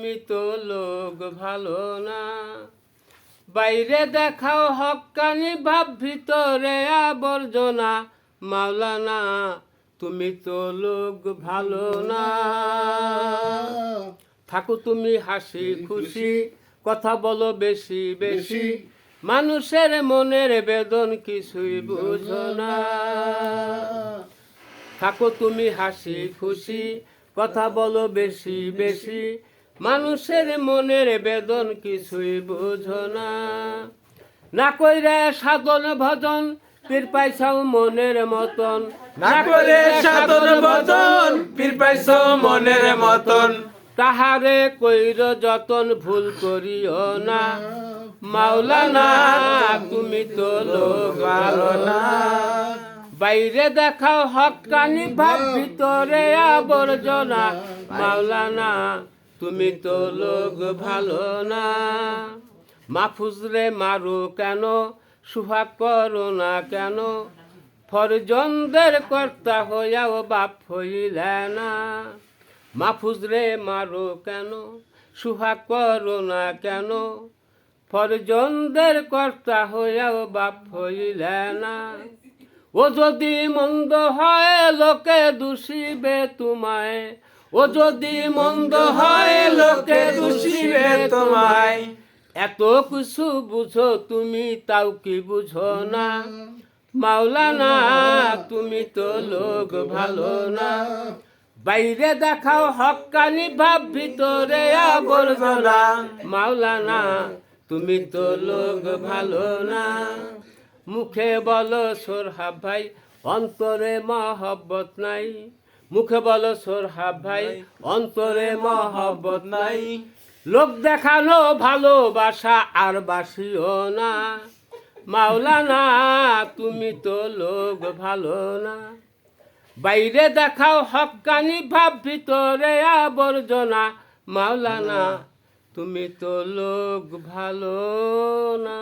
তুমি তো লোক ভালো না। বাইরে দেখাও হক্কানি ভাব, ভিতরে আবর্জনা। মাওলানা তুমি তো লোক ভালো না। থাকো তুমি হাসি খুশি, কথা বলো বেশি বেশি। মানুষের মনের বেদন কিছুই বুঝো না। থাকো তুমি হাসি খুশি, কথা বলো বেশি বেশি। মানুষের মনের বেদন কিছুই বুঝো না। না কইরে সাধন ভজন, পীর পাইছাও মনের মতন। না করে সাধন ভজন, পীর পাইছো মনের মতন। তাহারে কইর যতন, ভুল করিও না। মাওলানা তুমি তো লোক ভালো না। বাইরে দেখাও হক্কানি ভাব, ভিতরে আবর্জনা। মাওলানা তুমি তো লোক ভালো না। মাহফুজরে মারো কেন, সুহাগ করো না কেন। ফরজনদের কর্তা হইয়াও বাপ হইলে না। মাহফুজরে মারো কেন, সুহাগ করো না কেন। ফরজনদের কর্তা হইয়াও বাপ হইলে না। ও যদি মন্দ হয় লোকে দোষিবে তোমায়। ও যদি মন্দ হয় লোকে দোষিবে তোমায়। এত কিছু বুঝো তুমি, তাও কি বুঝো না। মাওলানা তুমি তো লোক ভালো না। বাইরে দেখাও হক্কানি ভাব, ভিতরে আবর্জনা। মাওলানা তুমি তো লোক ভালো না। মুখে বলো সোরহাব ভাই, অন্তরে মহব্বত নাই। মুখে বলো সোরহাব ভাই, অন্তরে মহব্বত নাই। লোক দেখানো ভালোবাসা আর বাসিও না। মাওলানা তুমি তো লোক ভালো না। বাইরে দেখাও হক্কানি ভাব, ভিতরে আবর্জনা। মাওলানা তুমি তো লোক ভালো না।